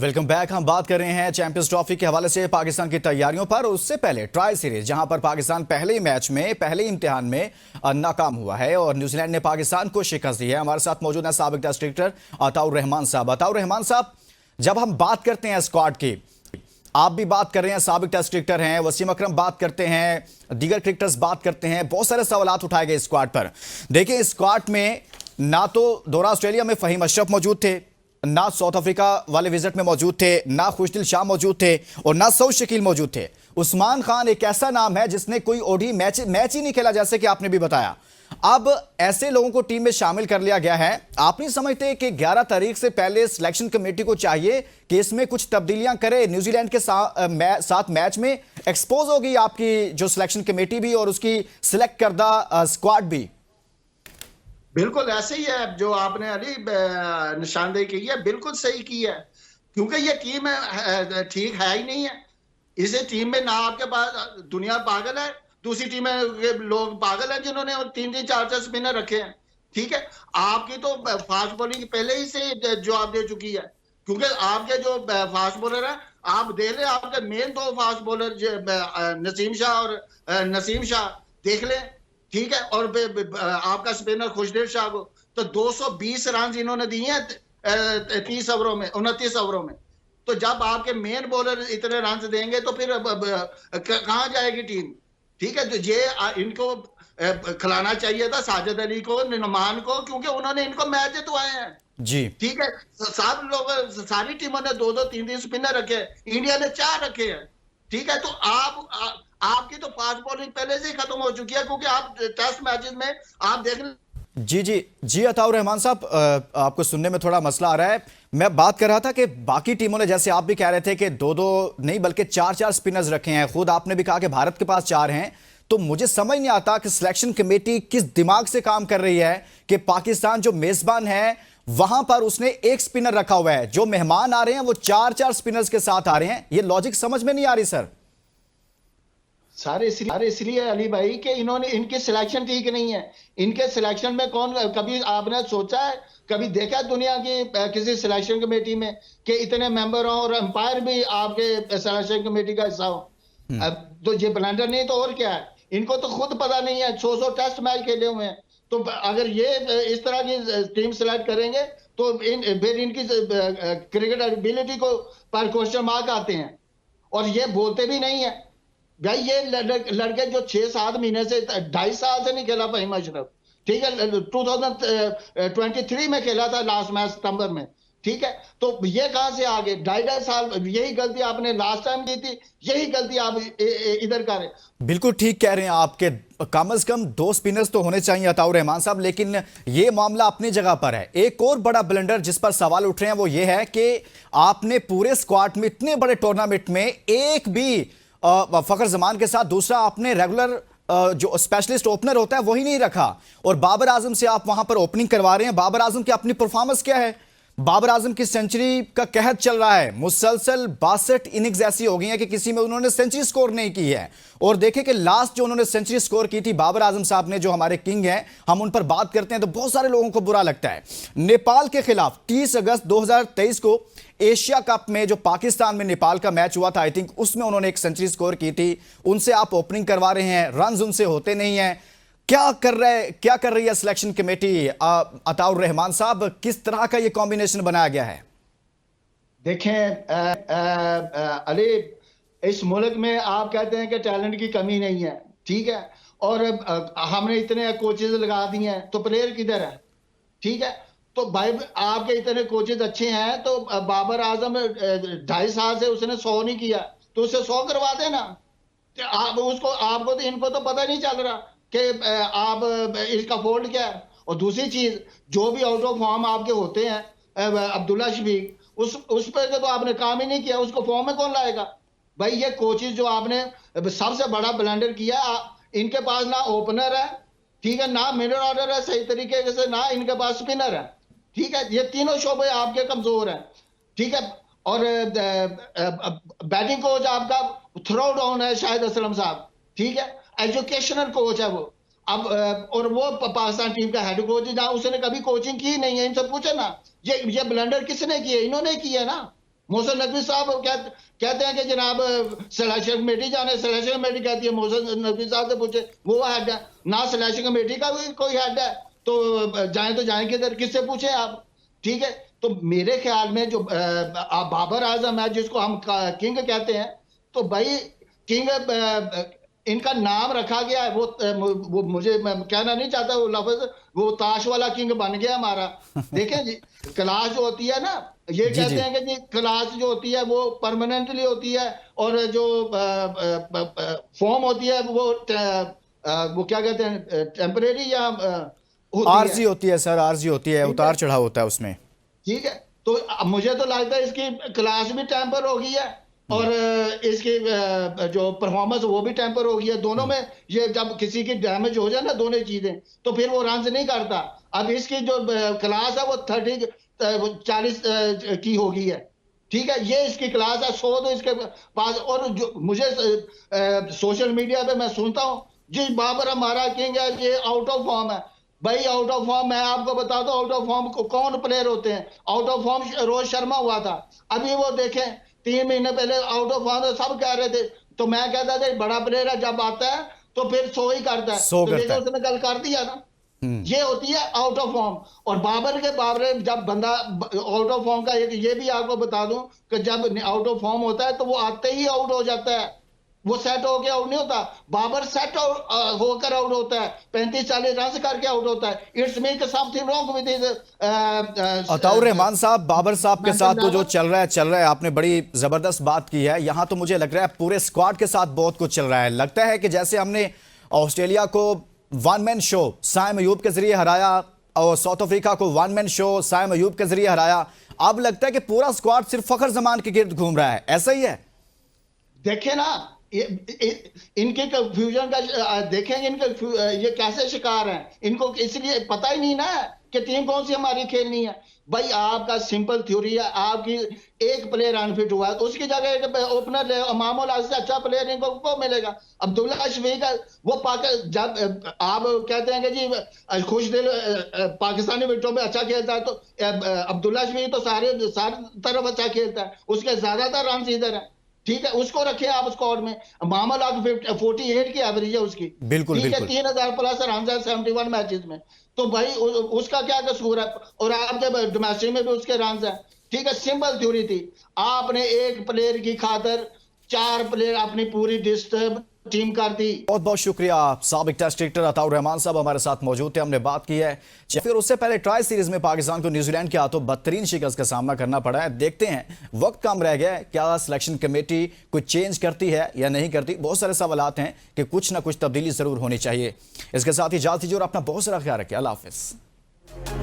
Welcome back. हम बात कर रहे हैं चैंपियंस ट्रॉफी के हवाले से पाकिस्तान की तैयारियों पर। उससे पहले ट्राई सीरीज जहां पर पाकिस्तान पहले ही मैच में पहले ही इम्तिहान में नाकाम हुआ है और न्यूजीलैंड ने पाकिस्तान को शिकस्त दी है। हमारे साथ मौजूद है साबिक टेस्ट क्रिकेटर अताउर रहमान साहब। अताउर रहमान साहब, जब हम बात करते हैं स्क्वाड की, आप भी बात कर रहे हैं, साबिक टेस्ट क्रिकेटर हैं, वसीम अकरम बात करते हैं, दीगर क्रिकेटर्स बात करते हैं, बहुत सारे सवालात उठाए गए स्क्वाड पर। देखिए, स्क्वाड में ना तो दौरा ऑस्ट्रेलिया में फहीम अशरफ मौजूद थे, ना साउथ अफ्रीका वाले विजिट में मौजूद थे, ना खुशदिल शाह मौजूद थे और ना सऊद शकील मौजूद थे। उस्मान खान एक ऐसा नाम है जिसने कोई ओडी मैच ही नहीं खेला, जैसे कि आपने भी बताया। अब ऐसे लोगों को टीम में शामिल कर लिया गया है। आप नहीं समझते कि 11 तारीख से पहले सिलेक्शन कमेटी को चाहिए कि इसमें कुछ तब्दीलियां करे? न्यूजीलैंड के साथ मैच में एक्सपोज होगी आपकी जो सिलेक्शन कमेटी भी और उसकी सिलेक्ट करदा स्क्वाड भी। बिल्कुल ऐसे ही है जो आपने अली निशानदेही की है, बिल्कुल सही की है, क्योंकि ये टीम ठीक है ही नहीं है। इस टीम में ना आपके पास दुनिया पागल है, दूसरी टीम में लोग पागल हैं जिन्होंने 3-3 4-4 स्पिनर रखे हैं। ठीक है, आपकी तो फास्ट बॉलिंग पहले ही से जवाब दे चुकी है, क्योंकि आपके जो फास्ट बॉलर है, आप देख ले, आपके main 2 fast bowler Naseem Shah और नसीम शाह देख ले। ठीक है, और आपका स्पिनर खुशदिल शाह को तो 220 रन इन्होंने दिए हैं 30 ओवरों में, 29 ओवरों में। तो जब आपके मेन बॉलर इतने रन देंगे तो फिर कहां जाएगी टीम? ठीक है, तो ये इनको खिलाना चाहिए था साजिद अली को, नुमान को, क्योंकि उन्होंने इनको मैच जितवाए हैं जी। ठीक है, सब लोग, सारी टीमों ने 2-2 3-3 स्पिनर रखे, इंडिया ने 4 रखे हैं। ठीक है, तो आपकी तो फास्ट बॉलिंग पहले से ही खत्म हो चुकी है, क्योंकि आप टेस्ट मैचेस में आप देख। जी जी जी अताउर रहमान साहब, आपको सुनने में थोड़ा मसला आ रहा है। मैं बात कर रहा था कि बाकी टीमों ने, जैसे आप भी कह रहे थे कि 2-2 नहीं बल्कि 4-4 स्पिनर्स रखे हैं, खुद आपने भी कहा कि भारत के पास 4 हैं। तो मुझे समझ नहीं आता कि सिलेक्शन कमेटी किस दिमाग से काम कर रही है कि पाकिस्तान जो मेजबान है वहां पर उसने एक स्पिनर रखा हुआ है, जो मेहमान आ रहे हैं वो 4-4 स्पिनर्स के साथ आ रहे हैं। ये लॉजिक समझ में नहीं आ रही सर। सारे इसलिए अली भाई कि इन्होंने, इनकी सिलेक्शन ठीक नहीं है। इनके सिलेक्शन में कौन, कभी आपने सोचा है, कभी देखा दुनिया की किसी सिलेक्शन कमेटी में कि इतने मेंबर हो और अंपायर भी आपके सिलेक्शन कमेटी का हिस्सा हो? तो ये ब्लंडर नहीं तो और क्या है? इनको तो खुद पता नहीं है, 100 टेस्ट मैच खेले हुए हैं। तो अगर ये इस तरह की टीम सिलेक्ट करेंगे तो फिर इनकी क्रिकेट एबिलिटी को पर क्वेश्चन मार्क आते हैं, और ये बोलते भी नहीं है। भाई ये लड़के जो 6-7 महीने से 2.5 साल से नहीं खेला फहीम अशरफ, ठीक है, 2023 में खेला था लास्ट मैच सितंबर में। ठीक है, तो ये कहां से आ गए? 2.5 साल। यही गलती आपने लास्ट टाइम की थी, यही गलती आप इधर कर रहे। बिल्कुल ठीक कह रहे हैं आपके, कम से कम 2 स्पिनर्स तो होने चाहिए अताउर रहमान साहब, लेकिन ये मामला अपनी जगह पर है। एक और बड़ा ब्लंडर जिस पर सवाल उठ रहे हैं वो ये है कि आपने पूरे स्क्वाड में, इतने बड़े टूर्नामेंट में, एक भी फखर जमान के साथ दूसरा आपने रेगुलर जो स्पेशलिस्ट ओपनर होता है वही नहीं रखा, और बाबर आजम से आप वहां पर ओपनिंग करवा रहे हैं। बाबर आजम की अपनी परफॉर्मेंस क्या है? बाबर आजम की सेंचुरी का कहत चल रहा है, मुसलसल 62 इनिंग्स ऐसी हो गई हैं कि किसी में उन्होंने सेंचुरी स्कोर नहीं की है। और देखें कि लास्ट जो उन्होंने सेंचुरी स्कोर की थी बाबर आजम साहब ने, जो हमारे किंग हैं, हम उन पर बात करते हैं तो बहुत सारे लोगों को बुरा लगता है। नेपाल के खिलाफ 30 अगस्त 2023 को एशिया कप में जो पाकिस्तान में नेपाल का मैच हुआ था, आई थिंक उसमें उन्होंने एक सेंचुरी स्कोर की थी। उनसे आप ओपनिंग करवा रहे हैं, रन उनसे होते नहीं हैं। क्या कर रही है सिलेक्शन कमेटी? अताउर रहमान साहब, किस तरह का ये कॉम्बिनेशन बनाया गया है? देखें अली, इस मुल्क में आप कहते हैं कि टैलेंट की कमी नहीं है, ठीक है, और हमने इतने कोचेज लगा दिए हैं, तो प्लेयर किधर है? ठीक है, तो भाई आपके इतने कोचेज अच्छे हैं, तो बाबर आजम 2.5 साल से उसने 100 नहीं किया, तो उससे 100 करवा देना। आपको तो, इनको तो पता नहीं चल रहा कि आप इसका फोल्ड क्या है। और दूसरी चीज, जो भी आउट ऑफ फॉर्म आपके होते हैं, अब्दुल्ला शफीक, उस पर तो आपने काम ही नहीं किया, उसको फॉर्म में कौन लाएगा? भाई ये कोचेज जो आपने सबसे बड़ा ब्लंडर किया, इनके पास ना ओपनर है, ठीक है, ना मिडल ऑर्डर है सही तरीके से, ना इनके पास स्पिनर है। ठीक है, ये तीनों शोबे आपके कमजोर हैं। ठीक है, और बैटिंग कोच आपका थ्रो डाउन है शाहिद असलम साहब, ठीक है, एजुकेशनल कोच है वो। अब और वो पाकिस्तान टीम का हेड कोच है, जहां उसने कभी कोचिंग की नहीं है। इनसे पूछे ना, ये ब्लंडर किसने किए? इन्होंने किया ना। मोहसिन नकवी साहब कहते हैं कि जनाब सिलेक्शन कमेटी जाने, सिलेक्शन कमेटी कहती है मोहसिन नकवी साहब से पूछे, वो हेड है ना, सिलेक्शन कमेटी का भी कोई हेड है, तो जाए किधर, किससे पूछे आप? ठीक है, तो मेरे ख्याल में जो बाबर आजम है जिसको हम किंग कहते हैं, तो भाई किंग इनका नाम रखा गया है, वो मुझे मैं कहना नहीं चाहता वो लफ्ज, वो ताश वाला किंग बन गया हमारा। देखें जी, क्लास जो होती है ना, ये जी कहते जी। हैं कि जी क्लास जो होती है वो परमानेंटली होती है, और जो फॉर्म होती है वो क्या कहते हैं, टेम्परेरी या होती है। आरजी होती है सर, आरजी होती है, ठीक है, उतार चढ़ाव होता है उसमें। ठीक है, तो मुझे तो लगता है इसकी क्लास भी टेम्पर हो गई है, और इसकी जो परफॉर्मेंस वो भी टेम्पर हो गई है। दोनों में ये जब किसी की डैमेज हो जाए ना दोनों चीजें, तो फिर वो रन नहीं करता। अब इसकी जो क्लास है वो 40 की हो गई है। ठीक है, ये इसकी क्लास है 100 तो इसके पास। और जो मुझे सोशल मीडिया पे मैं सुनता हूँ जी बाबर हमारा किंग है, ये आउट ऑफ फॉर्म है। भाई आउट ऑफ फॉर्म मैं आपको बता दूं, आउट ऑफ फॉर्म को कौन प्लेयर होते हैं? Out of form Rohit Sharma हुआ था, अभी वो देखें 3 महीने पहले आउट ऑफ फॉर्म सब कह रहे थे, तो मैं कहता था बड़ा प्लेयर है, जब आता है तो फिर 100 ही करता है, सो तो करता देखो है। उसने कल कर दिया ना। ये होती है आउट ऑफ फॉर्म। और बाबर जब बंदा आउट ऑफ फॉर्म का, ये भी आपको बता दूं कि जब आउट ऑफ फॉर्म होता है तो वो आते ही आउट हो जाता है, वो सेट होके आउट नहीं होता। बाबर सेट होकर आउट होता है, 35-40 रन करके आउट होता है। It's mean something wrong with his Ataur Rahman साहब, बाबर साहब के साथ तो जो मेंटल चल रहा है, आपने बड़ी जबरदस्त बात की है। यहां तो मुझे लग रहा है पूरे स्क्वाड के साथ बहुत कुछ चल रहा है। लगता है कि जैसे हमने ऑस्ट्रेलिया को one man show Saim Ayub के जरिए हराया और साउथ अफ्रीका को one man show Saim Ayub के जरिए हराया, अब लगता है कि पूरा स्क्वाड सिर्फ फखर जमान के गिर्द घूम रहा है, ऐसा ही है? देखे ना, इनके कंफ्यूजन का देखेंगे, इनका ये कैसे शिकार हैं, इनको इसलिए पता ही नहीं ना कि टीम कौन सी हमारी खेलनी है। भाई आपका सिंपल थ्योरी है, आपकी एक प्लेयर अनफिट हुआ है तो उसकी जगह एक ओपनर ले, मामूल से अच्छा प्लेयर इनको को मिलेगा। अब्दुल्ला शफीक है, वो जब आप कहते हैं कि जी खुश दिल पाकिस्तानी विकेटों में अच्छा खेलता है, तो अब्दुल्ला शफीक तो सारे तरफ अच्छा खेलता है, उसके ज्यादातर रन इधर है। ठीक है, उसको रखे आप स्क्वाड में। मामूल 48 की एवरेज है उसकी, बिल्कुल ठीक है, बिल्कुल। 3000 प्लस रन है 71 मैचेस में, तो भाई उसका क्या कसूर है? और आपके डोमेस्टिक में भी उसके रन है। ठीक है, सिंपल थ्योरी थी, आपने एक प्लेयर की खातर 4 प्लेयर अपनी पूरी डिस्टर्ब टीम कर दी। बहुत बहुत शुक्रिया। साबिक टेस्ट क्रिकेटर अताउर रहमान साहब हमारे साथ मौजूद थे, हमने बात की है। फिर उससे पहले ट्राई सीरीज में पाकिस्तान को न्यूजीलैंड के हाथों बदतरीन शिकस्त का सामना करना पड़ा है। देखते हैं वक्त कम रह गया है, क्या सिलेक्शन कमेटी कुछ चेंज करती है या नहीं करती। बहुत सारे सवालात हैं कि कुछ ना कुछ तब्दीली जरूर होनी चाहिए। इसके साथ ही इजाजत दीजिए और अपना बहुत सारा ख्याल रखिए। अल्लाह हाफिज।